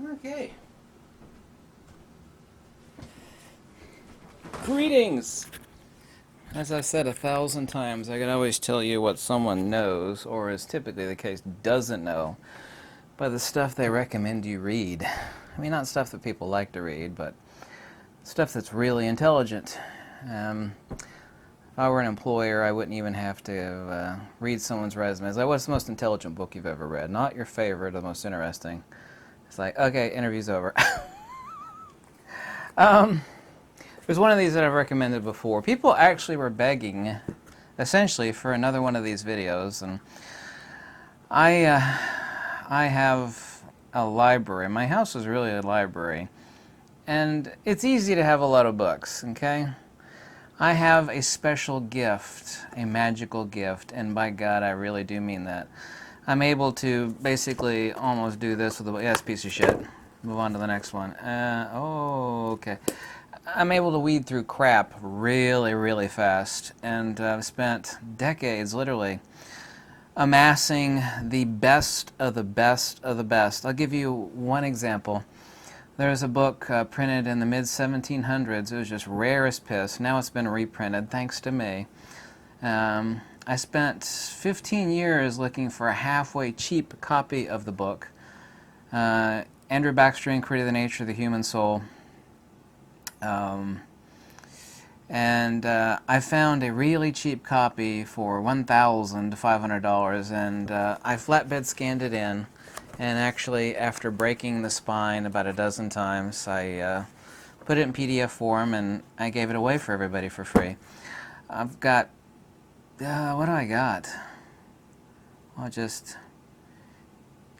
Okay. Greetings! As I've said 1,000 times, I can always tell you what someone knows, or is typically the case, doesn't know, by the stuff they recommend you read. I mean, not stuff that people like to read, but stuff that's really intelligent. If I were an employer, I wouldn't even have to read someone's resume. It's like, what's the most intelligent book you've ever read? Not your favorite or the most interesting. It's like, okay, interview's over. There's one of these that I've recommended before. People actually were begging, essentially, for another one of these videos, and I have a library. My house is really a library, and it's easy to have a lot of books, okay? I have a special gift, a magical gift, and by God, I really do mean that. I'm able to basically almost do this with a book. Yeah, it's a piece of shit. Move on to the next one. Okay. I'm able to weed through crap really, really fast, and I've spent decades, literally, amassing the best of the best of the best. I'll give you one example. There's a book printed in the mid-1700s. It was just rare as piss. Now it's been reprinted, thanks to me. I spent 15 years looking for a halfway cheap copy of the book. Andrew Baxter Inquiry of the Nature of the Human Soul. I found a really cheap copy for $1,500, and I flatbed scanned it in, and actually after breaking the spine about a dozen times, I put it in PDF form and I gave it away for everybody for free. I've got, what do I got? Well,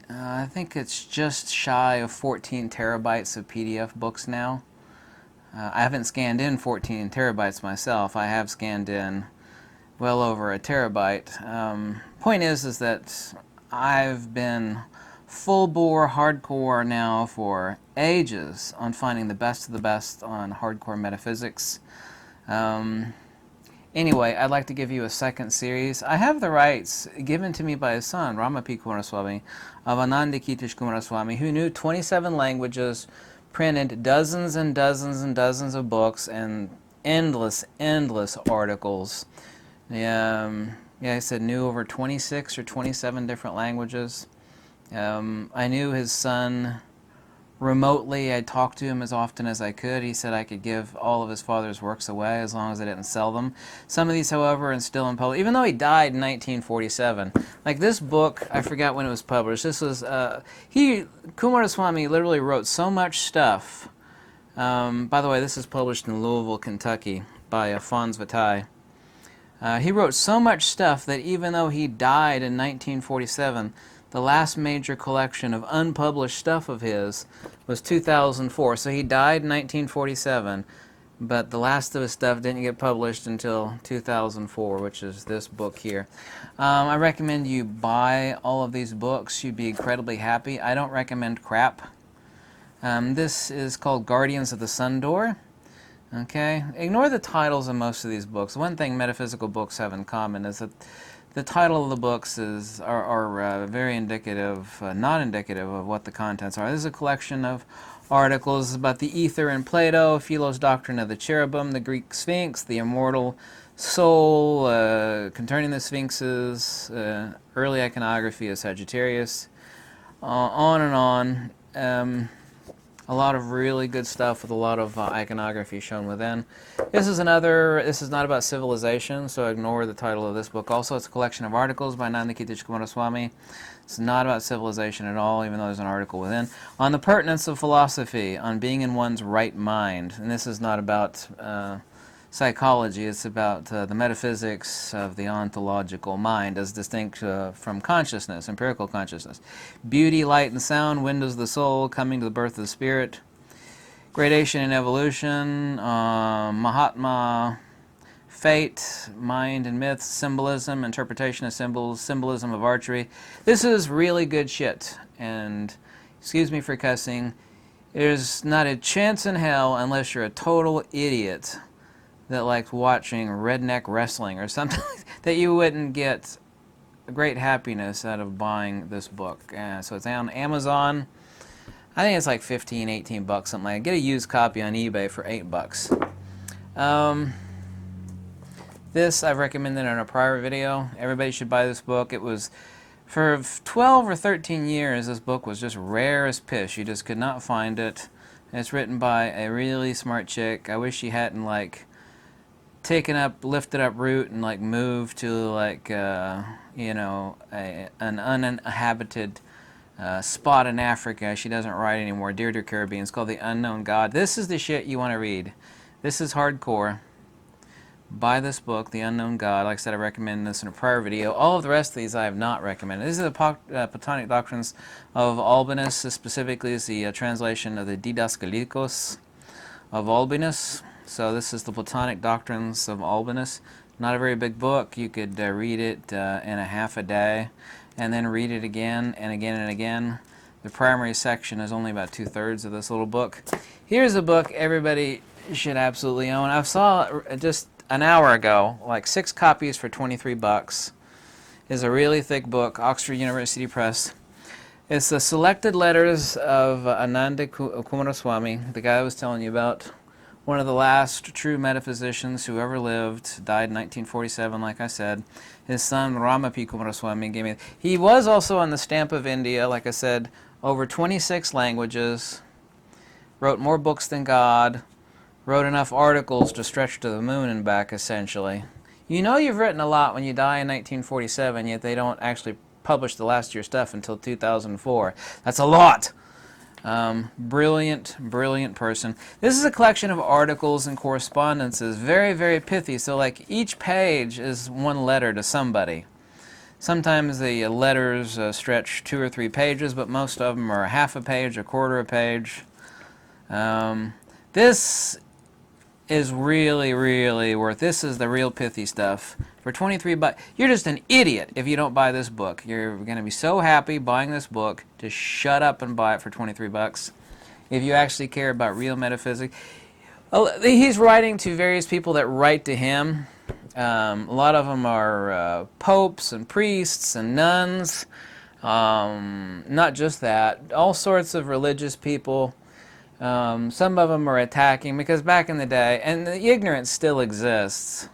I think it's just shy of 14 terabytes of PDF books now. I haven't scanned in 14 terabytes myself. I have scanned in well over a terabyte. Point is that I've been full-bore hardcore now for ages on finding the best of the best on hardcore metaphysics. Anyway, I'd like to give you a second series. I have the rights given to me by his son, Rama P. Coomaraswamy, of Ananda Kitish Coomaraswamy, who knew 27 languages, printed dozens and dozens and dozens of books, and endless articles. I said knew over 26 or 27 different languages. I knew his son remotely. I talked to him as often as I could. He said I could give all of his father's works away as long as I didn't sell them. Some of these, however, are still in public, even though he died in 1947. Like this book, I forgot when it was published. This was, Coomaraswamy literally wrote so much stuff. By the way, this is published in Louisville, Kentucky by Fons Vitae. He wrote so much stuff that even though he died in 1947, the last major collection of unpublished stuff of his was 2004. So he died in 1947, but the last of his stuff didn't get published until 2004, which is this book here. I recommend you buy all of these books. You'd be incredibly happy. I don't recommend crap. This is called Guardians of the Sun Door. Okay? Ignore the titles of most of these books. One thing metaphysical books have in common is that the title of the books are very indicative, not indicative of what the contents are. This is a collection of articles about the ether in Plato, Philo's doctrine of the cherubim, the Greek Sphinx, the immortal soul, concerning the Sphinxes, early iconography of Sagittarius, on and on. A lot of really good stuff with a lot of iconography shown within. This is not about civilization, so ignore the title of this book. Also, it's a collection of articles by Ananda Kitish Coomaraswamy. It's not about civilization at all, even though there's an article within. On the pertinence of philosophy, on being in one's right mind. And this is not about psychology, it's about the metaphysics of the ontological mind as distinct from consciousness, empirical consciousness. Beauty, light, and sound, windows of the soul, coming to the birth of the spirit. Gradation and evolution, Mahatma, fate, mind and myth, symbolism, interpretation of symbols, symbolism of archery. This is really good shit, and excuse me for cussing, there's not a chance in hell, unless you're a total idiot that likes watching redneck wrestling or something, that you wouldn't get great happiness out of buying this book. So it's on Amazon. I think it's like 15, 18 bucks, something like that. Get a used copy on eBay for 8 bucks. This I've recommended in a prior video. Everybody should buy this book. It was, for 12 or 13 years, this book was just rare as piss. You just could not find it. It's written by a really smart chick. I wish she hadn't, like, lifted up root and, like, moved to, like, you know, an uninhabited spot in Africa. She doesn't write anymore. Deirdre Caribbean. It's called The Unknown God. This is the shit you want to read. This is hardcore. Buy this book, The Unknown God. Like I said, I recommend this in a prior video. All of the rest of these I have not recommended. These are the Platonic Doctrines of Albinus. This specifically is the translation of the Didaskalikos of Albinus. So this is the Platonic Doctrines of Albinus. Not a very big book. You could read it in a half a day and then read it again and again and again. The primary section is only about 2/3 of this little book. Here's a book everybody should absolutely own. I saw just an hour ago, like 6 copies for 23 bucks. Is a really thick book, Oxford University Press. It's the selected letters of Ananda Coomaraswamy, the guy I was telling you about. One of the last true metaphysicians who ever lived, died in 1947, like I said. His son, Ramapi Coomaraswamy, gave me... He was also on the Stamp of India, like I said, over 26 languages, wrote more books than God, wrote enough articles to stretch to the moon and back, essentially. You know you've written a lot when you die in 1947, yet they don't actually publish the last of your stuff until 2004. That's a lot! Brilliant, brilliant person. This is a collection of articles and correspondences, very, very pithy. So, like, each page is one letter to somebody. Sometimes the letters stretch 2 or 3 pages, but most of them are half a page, a quarter a page. This is really, really worth. This is the real pithy stuff. For 23 bucks, you're just an idiot if you don't buy this book. You're going to be so happy buying this book. Just shut up and buy it for 23 bucks. If you actually care about real metaphysics. He's writing to various people that write to him. A lot of them are popes and priests and nuns. Not just that. All sorts of religious people. Some of them are attacking, because back in the day, and the ignorance still exists,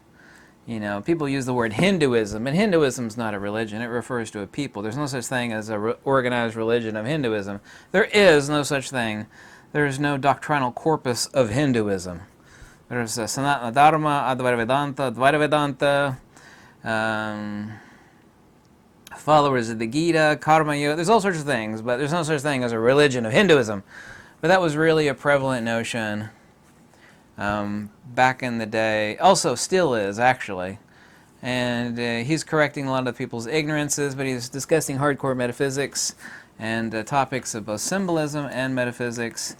you know, people use the word Hinduism, and Hinduism's not a religion, it refers to a people. There's no such thing as an organized religion of Hinduism. There is no such thing. There is no doctrinal corpus of Hinduism. There's Sanatana Dharma, Advaita Vedanta, followers of the Gita, Karma Yoga, there's all sorts of things, but there's no such thing as a religion of Hinduism. But that was really a prevalent notion back in the day. Also, still is, actually. And he's correcting a lot of people's ignorances, but he's discussing hardcore metaphysics and topics of both symbolism and metaphysics.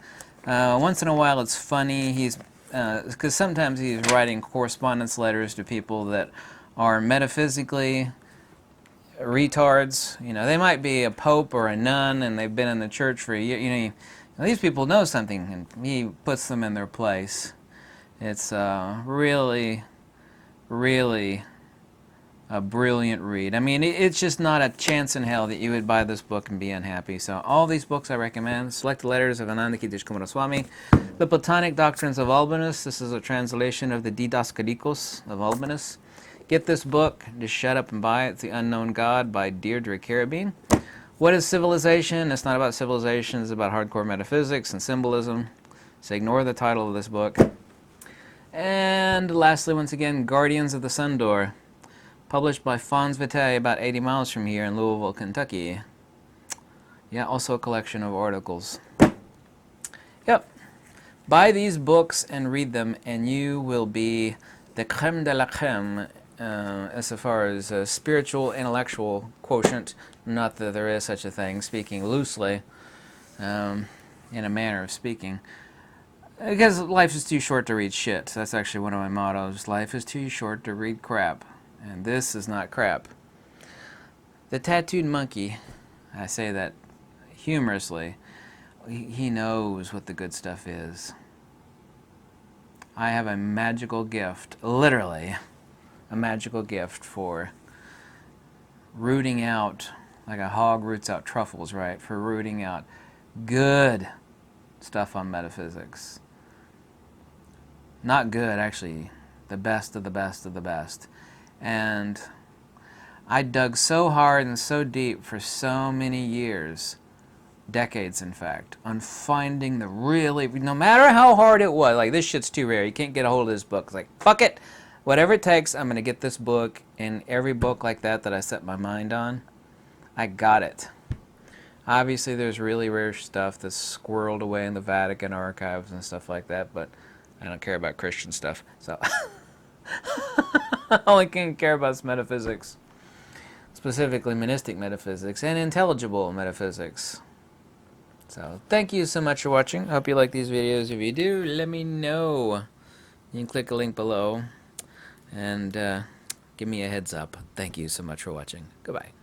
Once in a while it's funny, because sometimes he's writing correspondence letters to people that are metaphysically retards. You know, they might be a pope or a nun and they've been in the church for a year. You know, these people know something, and he puts them in their place. It's really, really a brilliant read. I mean, it's just not a chance in hell that you would buy this book and be unhappy. So all these books I recommend. Selected Letters of Ananda Coomaraswamy, The Platonic Doctrines of Albinus. This is a translation of the Didaskalikos of Albinus. Get this book. Just shut up and buy it. It's The Unknown God by Deirdre Caribbean. What is civilization? It's not about civilization. It's about hardcore metaphysics and symbolism. So ignore the title of this book. And lastly, once again, Guardians of the Sun Door, published by Fons Vitae about 80 miles from here in Louisville, Kentucky. Yeah, also a collection of articles. Yep. Buy these books and read them, and you will be the creme de la creme as far as spiritual, intellectual quotient. Not that there is such a thing, speaking loosely, in a manner of speaking. Because life is too short to read shit. That's actually one of my mottos. Life is too short to read crap. And this is not crap. The tattooed monkey, I say that humorously, he knows what the good stuff is. I have a magical gift, literally, a magical gift for rooting out, like a hog roots out truffles, right? For rooting out good stuff on metaphysics. Not good, actually. The best of the best of the best. And I dug so hard and so deep for so many years, decades in fact, on finding the really, no matter how hard it was, like this shit's too rare, you can't get a hold of this book. It's like, fuck it, whatever it takes, I'm going to get this book. And every book like that I set my mind on, I got it. Obviously there's really rare stuff that's squirreled away in the Vatican archives and stuff like that, but I don't care about Christian stuff, so all I can care about is metaphysics. Specifically monistic metaphysics and intelligible metaphysics. So thank you so much for watching. I hope you like these videos. If you do, let me know. You can click a link below and give me a heads up. Thank you so much for watching. Goodbye.